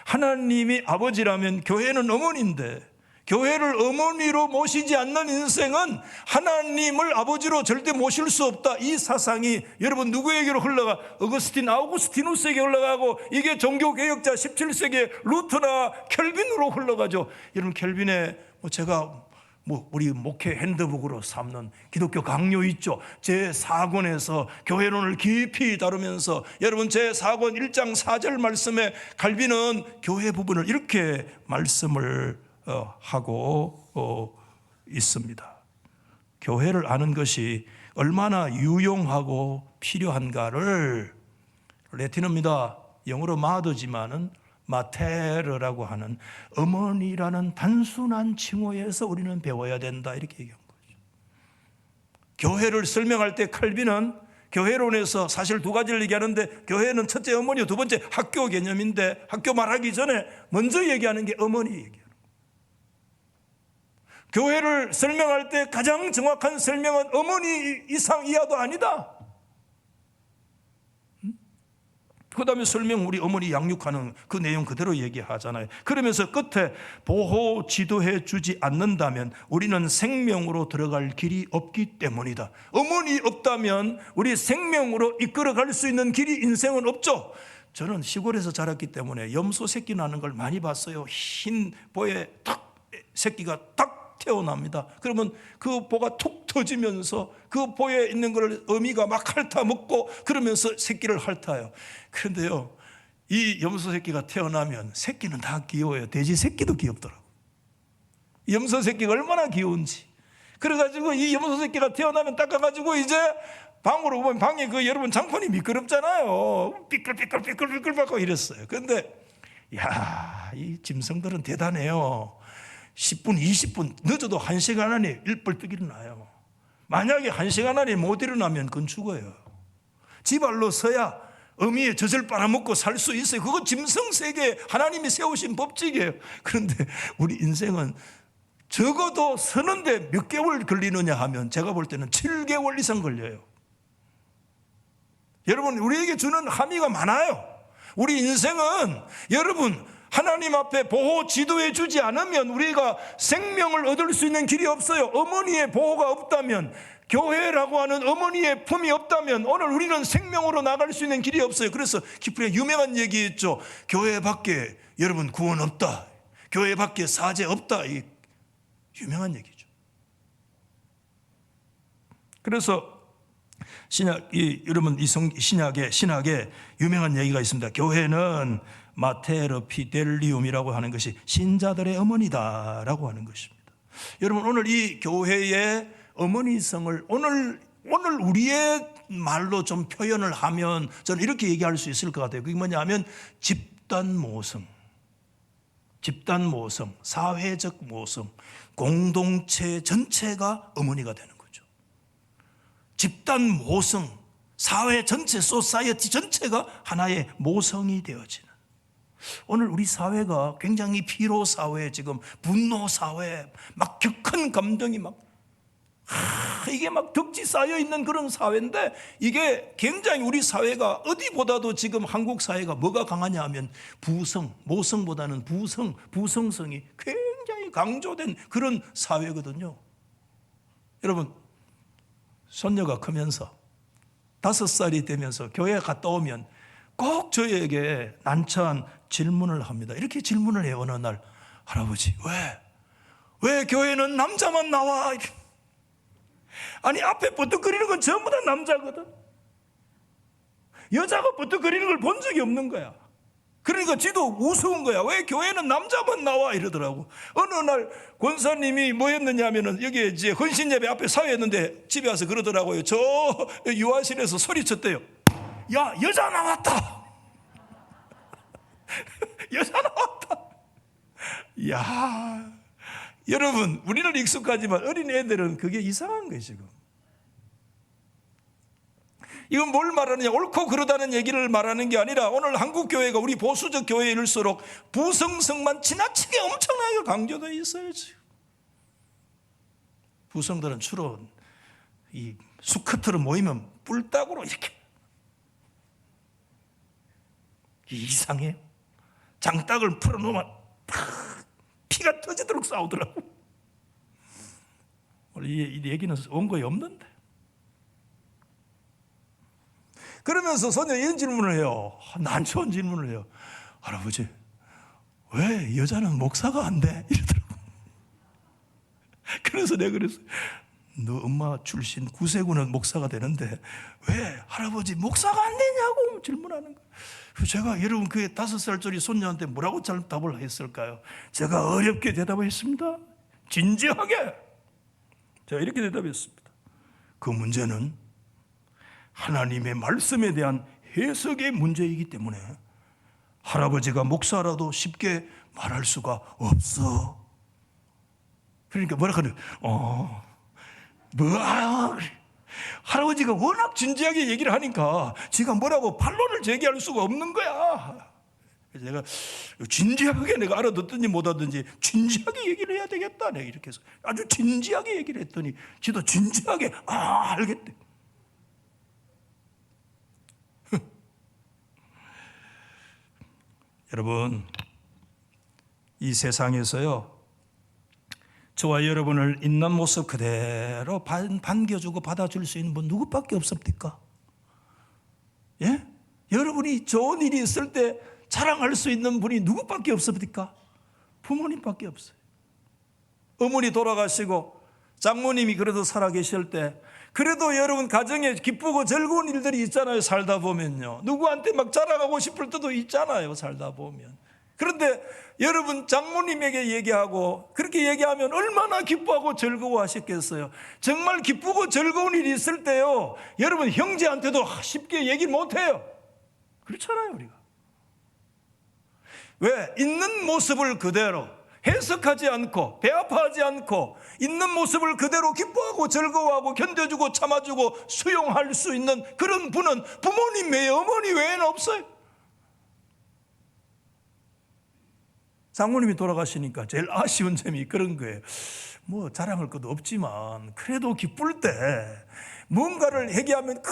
Speaker 1: 하나님이 아버지라면 교회는 어머니인데 교회를 어머니로 모시지 않는 인생은 하나님을 아버지로 절대 모실 수 없다. 이 사상이 여러분 누구에게로 흘러가? 아우구스티누스에게 흘러가고 이게 종교개혁자 17세기의 루터나 켈빈으로 흘러가죠. 여러분 켈빈의 제가 우리 목회 핸드북으로 삼는 기독교 강요 있죠. 제4권에서 교회론을 깊이 다루면서 여러분 제4권 1장 4절 말씀에 칼빈은 교회 부분을 이렇게 말씀을 하고 있습니다. 교회를 아는 것이 얼마나 유용하고 필요한가를 라틴어입니다. 영어로 마더지만은 마테르라고 하는 어머니라는 단순한 칭호에서 우리는 배워야 된다 이렇게 얘기한 거죠. 교회를 설명할 때 칼빈은 교회론에서 사실 두 가지를 얘기하는데 교회는 첫째 어머니요 두 번째 학교 개념인데 학교 말하기 전에 먼저 얘기하는 게 어머니 얘기하는 거예요. 교회를 설명할 때 가장 정확한 설명은 어머니 이상 이하도 아니다. 그 다음에 설명 우리 어머니 양육하는 그 내용 그대로 얘기하잖아요. 그러면서 끝에 보호 지도해 주지 않는다면 우리는 생명으로 들어갈 길이 없기 때문이다. 어머니 없다면 우리 생명으로 이끌어갈 수 있는 길이 인생은 없죠. 저는 시골에서 자랐기 때문에 염소 새끼 나는 걸 많이 봤어요. 흰 보에 탁 새끼가 딱 태어납니다. 그러면 그 보가 툭 터지면서 그 보에 있는 걸 어미가 막 핥아 먹고 그러면서 새끼를 핥아요. 그런데요, 이 염소 새끼가 태어나면 새끼는 다 귀여워요. 돼지 새끼도 귀엽더라고. 염소 새끼가 얼마나 귀여운지. 그래가지고 이 염소 새끼가 태어나면 닦아가지고 이제 방으로 보면 방에 그 여러분 장판이 미끄럽잖아요. 삐끌삐끌 받고 이랬어요. 그런데 이 짐승들은 대단해요. 10분, 20분, 늦어도 1시간 안에 일벌떡 일어나요. 만약에 1시간 안에 못 일어나면 그건 죽어요. 지발로 서야 어미의 젖을 빨아먹고 살 수 있어요. 그거 짐승세계 하나님이 세우신 법칙이에요. 그런데 우리 인생은 적어도 서는데 몇 개월 걸리느냐 하면 제가 볼 때는 7개월 이상 걸려요. 여러분, 우리에게 주는 함의가 많아요. 우리 인생은 여러분 하나님 앞에 보호 지도해 주지 않으면 우리가 생명을 얻을 수 있는 길이 없어요. 어머니의 보호가 없다면, 교회라고 하는 어머니의 품이 없다면 오늘 우리는 생명으로 나갈 수 있는 길이 없어요. 그래서 키프리가 유명한 얘기했죠. 교회 밖에 여러분 구원 없다. 교회 밖에 사제 없다. 이 유명한 얘기죠. 그래서 여러분 이 신학에 유명한 얘기가 있습니다. 교회는 마테르 피델리움이라고 하는 것이 신자들의 어머니다라고 하는 것입니다. 여러분 오늘 이 교회의 어머니성을 오늘 우리의 말로 좀 표현을 하면 저는 이렇게 얘기할 수 있을 것 같아요. 그게 뭐냐면 집단 모성. 집단 모성, 사회적 모성, 공동체 전체가 어머니가 되는 거죠. 집단 모성, 사회 전체, 소사이어티 전체가 하나의 모성이 되어지는, 오늘 우리 사회가 굉장히 피로 사회, 지금 분노 사회, 막 격한 감정이 이게 막 덕지 쌓여 있는 그런 사회인데, 이게 굉장히 우리 사회가 어디보다도 지금 한국 사회가 뭐가 강하냐 하면 부성, 모성보다는 부성성이 굉장히 강조된 그런 사회거든요. 여러분, 손녀가 크면서 5살이 되면서 교회 갔다 오면 꼭 저에게 난처한 질문을 합니다. 이렇게 질문을 해요. 어느 날, 할아버지, 왜 교회는 남자만 나와? 아니, 앞에 버뜩거리는 건 전부 다 남자거든. 여자가 버뜩거리는 걸 본 적이 없는 거야. 그러니까 지도 우스운 거야. 왜 교회는 남자만 나와? 이러더라고. 어느 날 권사님이 뭐 했느냐 하면은, 여기 이제 헌신예배 앞에 사회였는데 집에 와서 그러더라고요. 저 유아실에서 소리쳤대요. 야, 여자 나왔다. 여자 나왔다. 야, 여러분, 우리는 익숙하지만 어린 애들은 그게 이상한 거예요. 지금 이건 뭘 말하느냐, 옳고 그러다는 얘기를 말하는 게 아니라, 오늘 한국 교회가 우리 보수적 교회일수록 부성성만 지나치게 엄청나게 강조되어 있어요. 지금 부성들은 주로 이 수컷으로 모이면 뿔따구로 이렇게 이상해요. 장딱을 풀어놓으면 피가 터지도록 싸우더라고. 이 얘기는 원고에 없는데. 그러면서 소녀 이런 질문을 해요. 난처한 질문을 해요. 할아버지, 왜 여자는 목사가 안 돼? 이러더라고. 그래서 내가 그랬어요. 너 엄마 출신 구세군은 목사가 되는데 왜 할아버지 목사가 안 되냐고 질문하는 거예요. 제가 여러분 그 5살짜리 손녀한테 뭐라고 잘 답을 했을까요? 제가 어렵게 대답했습니다. 진지하게 제가 이렇게 대답했습니다. 그 문제는 하나님의 말씀에 대한 해석의 문제이기 때문에 할아버지가 목사라도 쉽게 말할 수가 없어. 그러니까 뭐라 그래? 할아버지가 워낙 진지하게 얘기를 하니까 지가 뭐라고 반론을 제기할 수가 없는 거야. 그래서 내가 진지하게 내가 알아듣든지 못 알아듣든지 진지하게 얘기를 해야 되겠다. 내가 이렇게 해서 아주 진지하게 얘기를 했더니 지도 진지하게 알겠대. 여러분, 이 세상에서요, 저와 여러분을 있는 모습 그대로 반겨주고 받아줄 수 있는 분 누구밖에 없습니까? 예? 여러분이 좋은 일이 있을 때 자랑할 수 있는 분이 누구밖에 없습니까? 부모님밖에 없어요. 어머니 돌아가시고 장모님이 그래도 살아계실 때, 그래도 여러분 가정에 기쁘고 즐거운 일들이 있잖아요. 살다 보면요, 누구한테 막 자랑하고 싶을 때도 있잖아요. 살다 보면. 그런데 여러분 장모님에게 얘기하고 그렇게 얘기하면 얼마나 기뻐하고 즐거워하셨겠어요. 정말 기쁘고 즐거운 일이 있을 때요, 여러분 형제한테도 쉽게 얘기 못해요. 그렇잖아요. 우리가 왜? 있는 모습을 그대로 해석하지 않고 배아파하지 않고 있는 모습을 그대로 기뻐하고 즐거워하고 견뎌주고 참아주고 수용할 수 있는 그런 분은 부모님 외에, 어머니 외에는 없어요. 장모님이 돌아가시니까 제일 아쉬운 점이 그런 거예요. 뭐 자랑할 것도 없지만 그래도 기쁠 때 뭔가를 얘기하면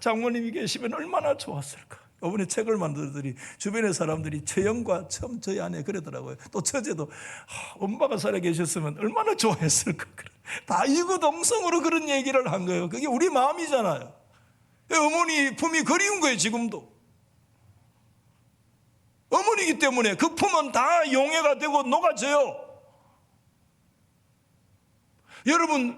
Speaker 1: 장모님이 계시면 얼마나 좋았을까. 이번에 책을 만들더니 주변의 사람들이 처형과 처음 저희 아내 그러더라고요. 또 처제도 엄마가 살아 계셨으면 얼마나 좋아했을까. 다 이구동성으로 그런 얘기를 한 거예요. 그게 우리 마음이잖아요. 어머니 품이 그리운 거예요. 지금도 어머니이기 때문에 그 품은 다 용해가 되고 녹아져요. 여러분,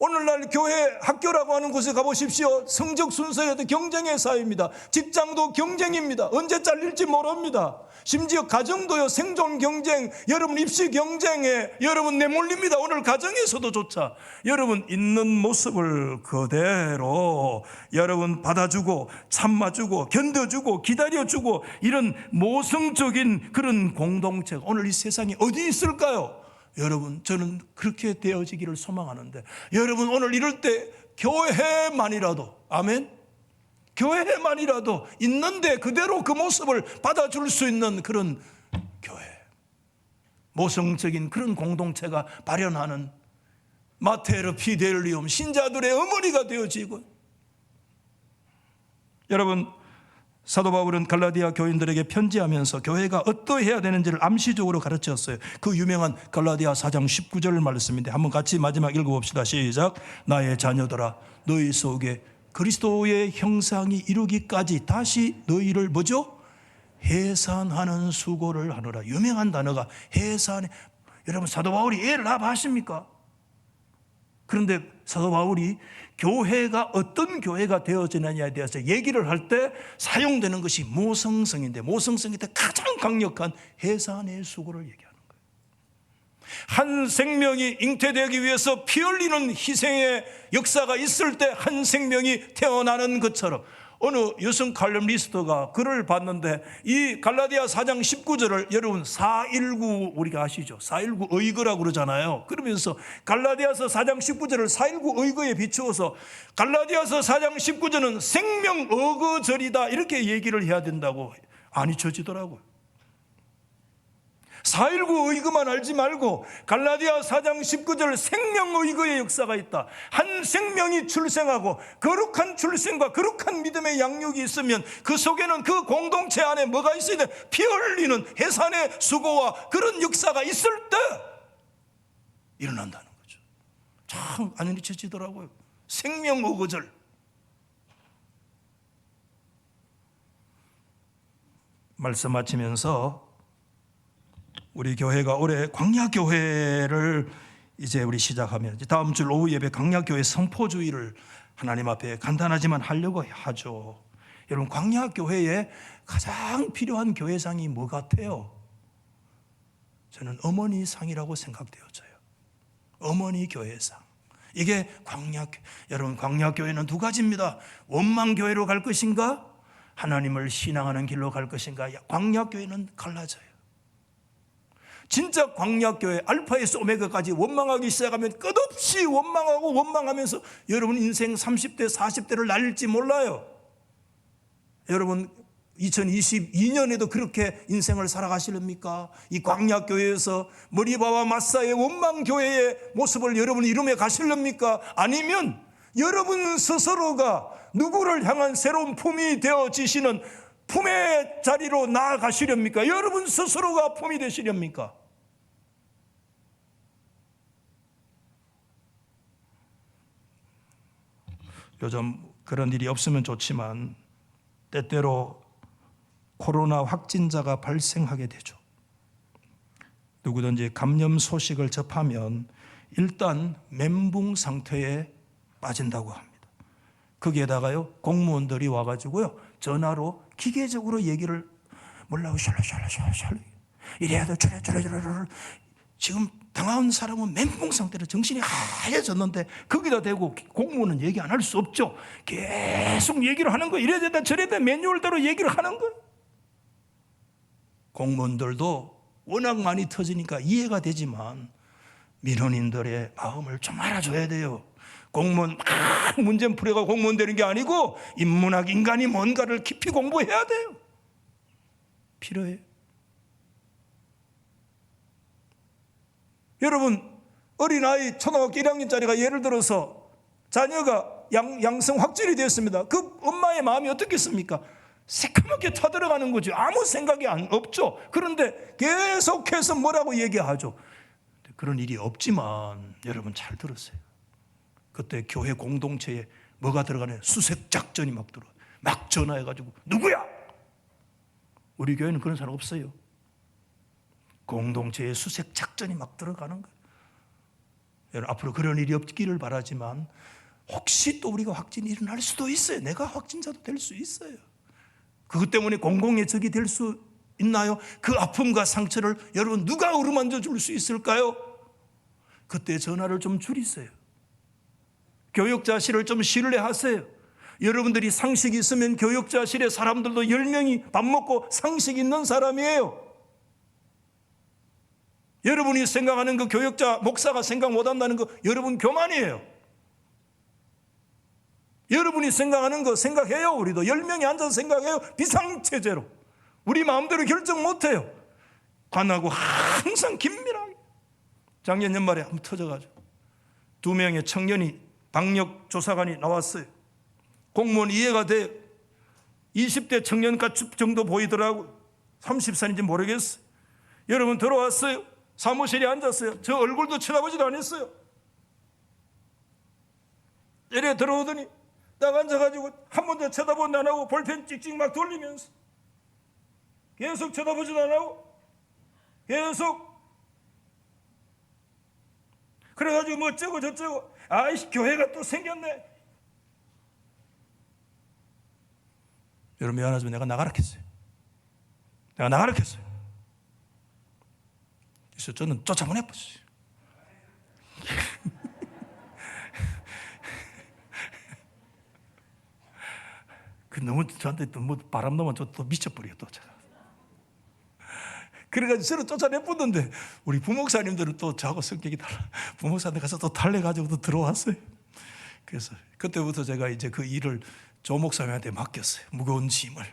Speaker 1: 오늘날 교회 학교라고 하는 곳에 가보십시오. 성적 순서에도 경쟁의 사회입니다. 직장도 경쟁입니다. 언제 잘릴지 모릅니다. 심지어 가정도요, 생존 경쟁, 여러분 입시 경쟁에 여러분 내몰립니다. 오늘 가정에서도조차 여러분 있는 모습을 그대로 여러분 받아주고 참아주고 견뎌주고 기다려주고 이런 모성적인 그런 공동체가 오늘 이 세상에 어디 있을까요? 여러분, 저는 그렇게 되어지기를 소망하는데, 여러분 오늘 이럴 때 교회만이라도, 아멘, 교회만이라도 있는데 그대로 그 모습을 받아줄 수 있는 그런 교회, 모성적인 그런 공동체가 발현하는 마테르 피델리움, 신자들의 어머니가 되어지고. 여러분, 사도 바울은 갈라디아 교인들에게 편지하면서 교회가 어떠해야 되는지를 암시적으로 가르쳤어요. 그 유명한 갈라디아 4장 19절 말씀인데 한번 같이 마지막 읽어봅시다. 시작. 나의 자녀들아, 너희 속에 그리스도의 형상이 이루기까지 다시 너희를 뭐죠? 해산하는 수고를 하노라. 유명한 단어가 해산해. 여러분, 사도 바울이 이해를 다 하십니까? 그런데 사도 바울이 교회가 어떤 교회가 되어지느냐에 대해서 얘기를 할 때 사용되는 것이 모성성인데, 모성성일 때 가장 강력한 해산의 수고를 얘기하는 거예요. 한 생명이 잉태되기 위해서 피 흘리는 희생의 역사가 있을 때 한 생명이 태어나는 것처럼, 어느 여성 칼럼니스트가 글을 봤는데 이 갈라디아 4장 19절을 여러분 419 우리가 아시죠? 419 의거라고 그러잖아요. 그러면서 갈라디아서 4장 19절을 419 의거에 비추어서 갈라디아서 4장 19절은 생명 의거절이다 이렇게 얘기를 해야 된다고 안 잊혀지더라고요. 419 의거만 알지 말고 갈라디아 4장 19절 생명 의거의 역사가 있다. 한 생명이 출생하고 거룩한 출생과 거룩한 믿음의 양육이 있으면 그 속에는 그 공동체 안에 뭐가 있어야 돼? 피 흘리는 해산의 수고와 그런 역사가 있을 때 일어난다는 거죠. 참 안 잊혀지더라고요. 생명 의거절. 말씀 마치면서 우리 교회가 올해 광야교회를 이제 우리 시작하면 다음 주 오후 예배 광야교회 성포주의를 하나님 앞에 간단하지만 하려고 하죠. 여러분, 광야교회에 가장 필요한 교회상이 뭐 같아요? 저는 어머니 상이라고 생각되어져요. 어머니 교회상. 이게 광야교회. 여러분, 광야교회는 두 가지입니다. 원망교회로 갈 것인가? 하나님을 신앙하는 길로 갈 것인가? 광야교회는 갈라져요. 진짜 광야교회 알파에서 오메가까지 원망하기 시작하면 끝없이 원망하고 원망하면서 여러분 인생 30대 40대를 날릴지 몰라요. 여러분 2022년에도 그렇게 인생을 살아가시렵니까? 이 광야교회에서 머리바와 마사의 원망교회의 모습을 여러분 이루며 가시렵니까? 아니면 여러분 스스로가 누구를 향한 새로운 품이 되어지시는 품의 자리로 나아가시렵니까? 여러분 스스로가 품이 되시렵니까? 요즘 그런 일이 없으면 좋지만 때때로 코로나 확진자가 발생하게 되죠. 누구든지 감염 소식을 접하면 일단 멘붕 상태에 빠진다고 합니다. 거기에다가요 공무원들이 와가지고요 전화로 기계적으로 얘기를 몰라고 샬라샬라샬라 이래야 돼 저래 지금 당한 사람은 멘붕 상태로 정신이 하얘졌는데 거기다 대고 공무원은 얘기 안 할 수 없죠. 계속 얘기를 하는 거예요. 이래야 된다 저래야 된다 매뉴얼대로 얘기를 하는 거예요. 공무원들도 워낙 많이 터지니까 이해가 되지만 민원인들의 마음을 좀 알아줘야 돼요. 공무원 막 문제 풀어가 공무원 되는 게 아니고 인문학 인간이 뭔가를 깊이 공부해야 돼요. 필요해요. 여러분 어린아이 초등학교 1학년짜리가 예를 들어서 자녀가 양성 확진이 되었습니다. 그 엄마의 마음이 어떻겠습니까? 새까맣게 타들어가는 거죠. 아무 생각이 없죠. 그런데 계속해서 뭐라고 얘기하죠. 그런 일이 없지만 여러분 잘 들으세요. 그때 교회 공동체에 뭐가 들어가네? 수색 작전이 막 들어와요. 막 전화해가지고 누구야? 우리 교회는 그런 사람 없어요. 공동체에 수색 작전이 막 들어가는 거예요. 여러분, 앞으로 그런 일이 없기를 바라지만 혹시 또 우리가 확진이 일어날 수도 있어요. 내가 확진자도 될 수 있어요. 그것 때문에 공공의 적이 될 수 있나요? 그 아픔과 상처를 여러분 누가 어루만져 줄 수 있을까요? 그때 전화를 좀 줄이세요. 교육자실을 좀 신뢰하세요. 여러분들이 상식이 있으면 교육자실에 사람들도 10명이 밥 먹고 상식 있는 사람이에요. 여러분이 생각하는 그 교육자, 목사가 생각 못한다는 거 여러분 교만이에요. 여러분이 생각하는 거 생각해요. 우리도 10명이 앉아서 생각해요. 비상체제로. 우리 마음대로 결정 못해요. 관하고 항상 긴밀하게. 작년 연말에 한번 터져가지고 2명의 청년이 방역 조사관이 나왔어요. 공무원 이해가 돼. 20대 청년같이 정도 보이더라고요. 30살인지 모르겠어요. 여러분 들어왔어요. 사무실에 앉았어요. 저 얼굴도 쳐다보지도 않았어요. 이래 들어오더니 딱 앉아가지고 한 번도 쳐다보지 안 하고 볼펜 찍찍 막 돌리면서 계속 쳐다보지도 안 하고 계속 그래가지고 뭐 어쩌고 저쩌고 아이씨 교회가 또 생겼네. 여러분 미안하지만 내가 나가라 했어요. 내가 나가라 했어요. 그래서 저는 쫓아보내버렸어요. 그 너무 저한테 또 뭐 바람 넣으면 저 또 미쳐버려요 또 제가. 그래가지고 저를 쫓아내보던데 우리 부목사님들은 또 저하고 성격이 달라. 부목사님 가서 또 달래가지고 또 들어왔어요. 그래서 그때부터 제가 이제 그 일을 조 목사님한테 맡겼어요. 무거운 짐을.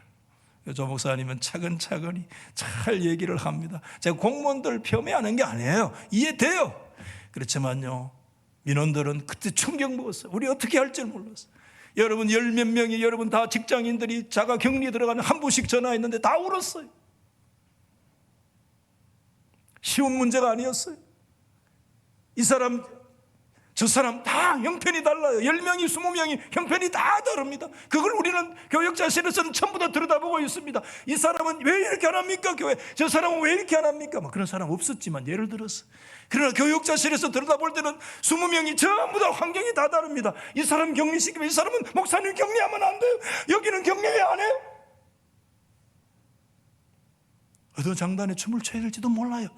Speaker 1: 조 목사님은 차근차근히 잘 얘기를 합니다. 제가 공무원들 폄훼하는 게 아니에요. 이해돼요. 그렇지만요 민원들은 그때 충격 먹었어요. 우리 어떻게 할 줄 몰랐어요. 여러분 10몇 명이 여러분 다 직장인들이 자가 격리 들어가는 한 부씩 전화했는데 다 울었어요. 쉬운 문제가 아니었어요. 이 사람 저 사람 다 형편이 달라요. 10명이 20명이 형편이 다 다릅니다. 그걸 우리는 교육자실에서는 전부 다 들여다보고 있습니다. 이 사람은 왜 이렇게 안 합니까 교회? 저 사람은 왜 이렇게 안 합니까? 뭐 그런 사람 없었지만 예를 들어서. 그러나 교육자실에서 들여다볼 때는 20명이 전부 다 환경이 다 다릅니다. 이 사람 격리시키면 이 사람은 목사님 격리하면 안 돼요. 여기는 격리 왜 안 해요? 어떤 장단에 춤을 춰야 될지도 몰라요.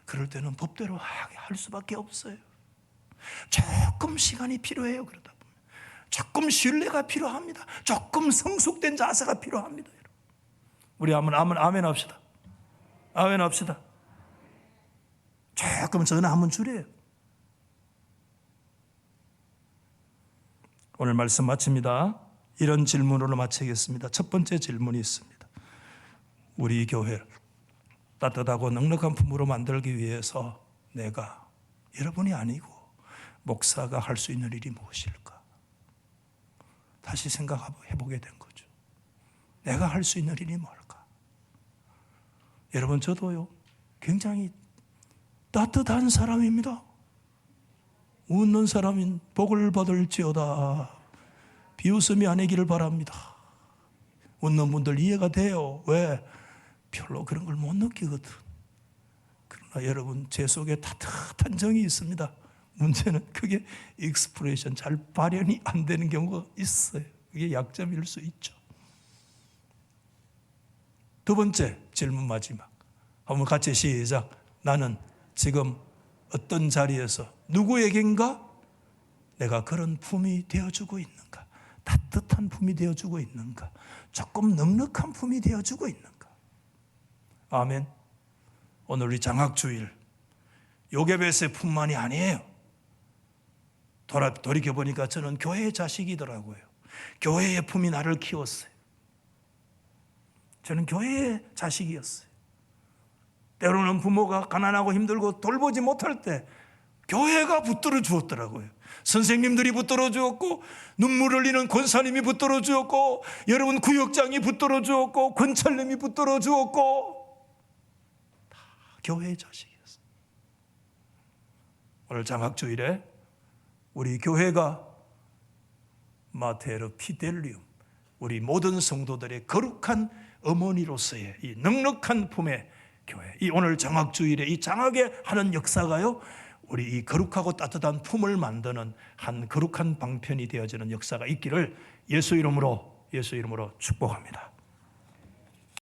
Speaker 1: 그럴 때는 법대로 할 수밖에 없어요. 조금 시간이 필요해요. 그러다 보면 조금 신뢰가 필요합니다. 조금 성숙된 자세가 필요합니다. 우리 아멘 합시다. 아멘 합시다. 조금 전화 한번 줄여요. 오늘 말씀 마칩니다. 이런 질문으로 마치겠습니다. 첫 번째 질문이 있습니다. 우리 교회를 따뜻하고 넉넉한 품으로 만들기 위해서 내가 여러분이 아니고 목사가 할 수 있는 일이 무엇일까? 다시 생각해보게 된 거죠. 내가 할 수 있는 일이 뭘까? 여러분 저도요 굉장히 따뜻한 사람입니다. 웃는 사람인 복을 받을지어다. 비웃음이 아니기를 바랍니다. 웃는 분들 이해가 돼요. 왜? 별로 그런 걸 못 느끼거든. 그러나 여러분 제 속에 따뜻한 정이 있습니다. 문제는 그게 익스프레션 잘 발현이 안 되는 경우가 있어요. 그게 약점일 수 있죠. 두 번째 질문 마지막. 한번 같이 시작. 나는 지금 어떤 자리에서 누구에겐가 내가 그런 품이 되어주고 있는가? 따뜻한 품이 되어주고 있는가? 조금 넉넉한 품이 되어주고 있는가? 아멘. 오늘 우리 장학주일 요괴벳의 품만이 아니에요. 돌이켜보니까 저는 교회의 자식이더라고요. 교회의 품이 나를 키웠어요. 저는 교회의 자식이었어요. 때로는 부모가 가난하고 힘들고 돌보지 못할 때 교회가 붙들어 주었더라고요. 선생님들이 붙들어 주었고 눈물 흘리는 권사님이 붙들어 주었고 여러분 구역장이 붙들어 주었고 권찰님이 붙들어 주었고 다 교회의 자식이었어요. 오늘 장학주일에 우리 교회가 마테르 피델리움 우리 모든 성도들의 거룩한 어머니로서의 이 넉넉한 품의 교회, 이 오늘 장학주일에 이 장하게 하는 역사가요 우리 이 거룩하고 따뜻한 품을 만드는 한 거룩한 방편이 되어지는 역사가 있기를 예수 이름으로 축복합니다.